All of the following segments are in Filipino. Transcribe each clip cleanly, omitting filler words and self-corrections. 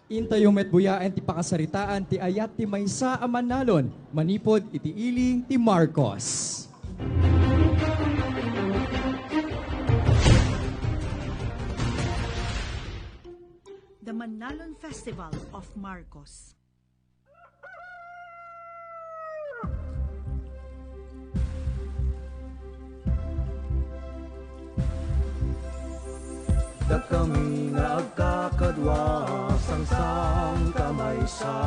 Intayong metbuyaan ti pakasaritaan ti ayat ti maysa a manalon, manipod iti iling ti Marcos. The Manalon Festival of Marcos. Da kami nagkakadwa sang kamaysa,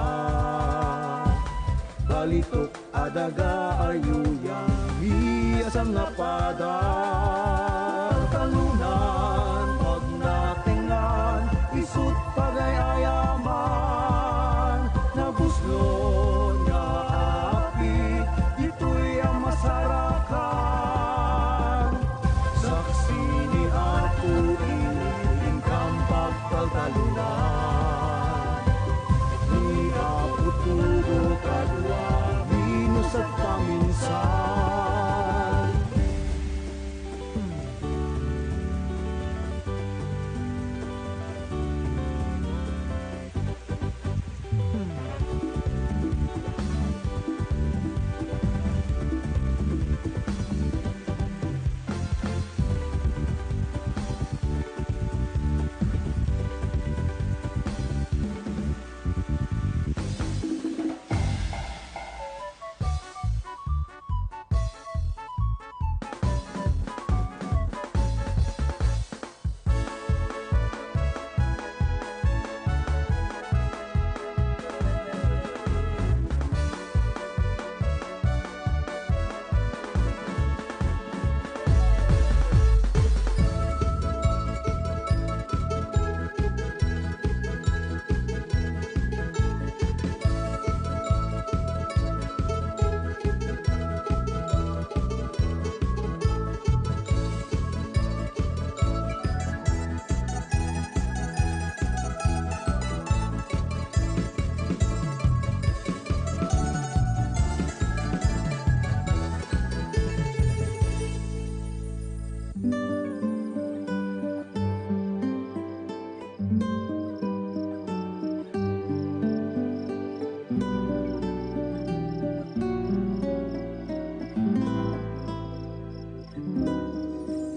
balitok adaga ayuya asang napada talunan pag natingan isut pagayayaman nabuslon nga api ito'y ang masarakan saksi ni Apo ingkang pagtaltalunan ni Apo tubo kadwa minus at paminsan.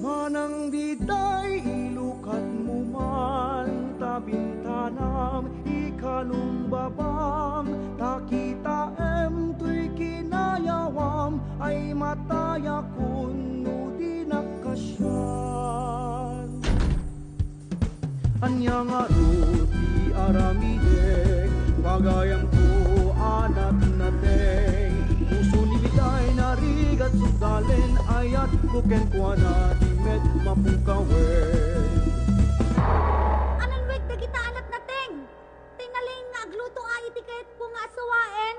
Manang ditay ilukat mo man tabintanam ikanong babam takita tuy kinayawam ay mataya kuno di nakasyan anyang aruti aramide pagayam ko anak nateng puso ni bitay narigat sugdalen ayat buken kuana dimet mapukawen Anan wek dagita anak nateng. Tingaling nga agluto ay itiket ko nga asawaen.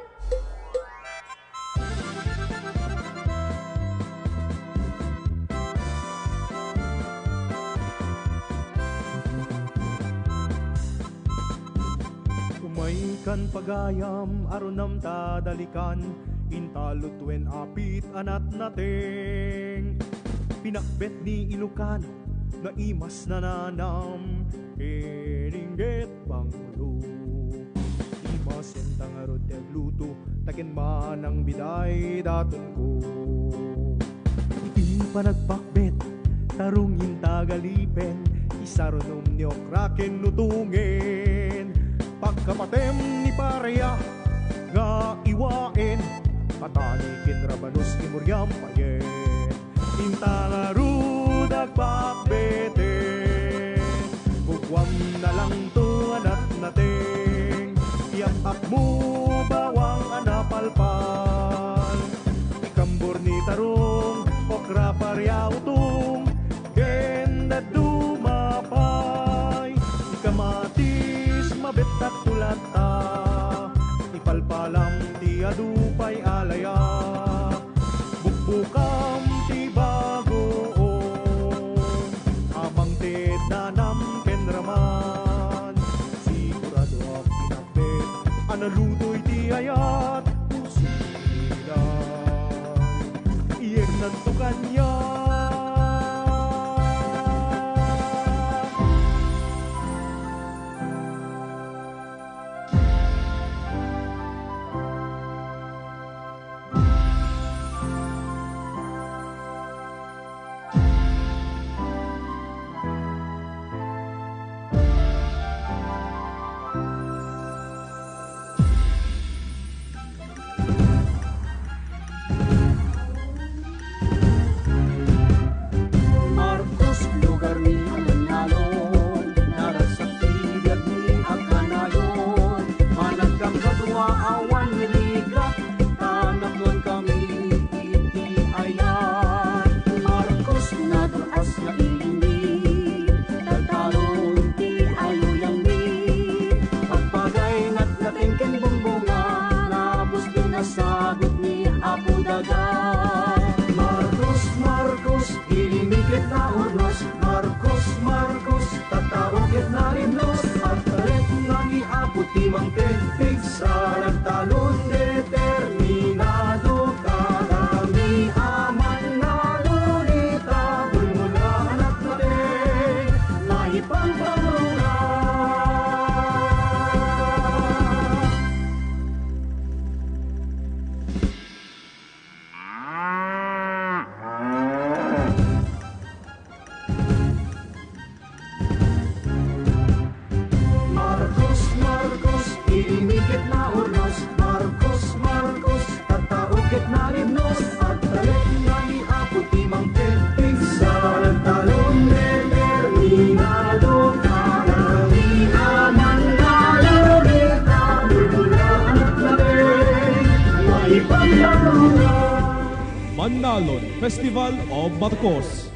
Umaikan pagayam aronam tadalikan intalutwen apit anat nateng pinakbet ni ilukan na imas nananam iringget pangulo imas entang arot luto takin manang biday daton ko iti panagpakbet tarungin tagalipen isarunom ni okraken nutungen pagkapatem ni pareya nga iwaen patanikin rabanos ni Muriam payen intangarud agpakbeten bugwam na lang to anak nateng iyang akmo bawang anapalpal ikambor ni tarong okra parya utong genda dumapay ikamatis mabetak tulata ipalpalam ti adupay alaya bukbukam ti bagoong amang ted nanam kenraman sigurado ak pinakbet analutoy ti ayat pusilan iyeng nantukan niya apudagan. Marcos, Marcos, ilimikit na urnos. Marcos, Marcos, tataoget na rimnos. At talit nga niabot ti mangkegtig sa nagtalon determinado ka. Kami aman na lunita, bulmula anak natin, maipagpamura. Marcos, Marcos, ilimikit na urnos. Marcos, Marcos, tataukit na rimnos. At talit nga niabot ti mangkegtig sa nagtalon determinado ka. Kami aman na lunita, bulmula anak natin, maipagpamura. Manalon Festival of Marcos.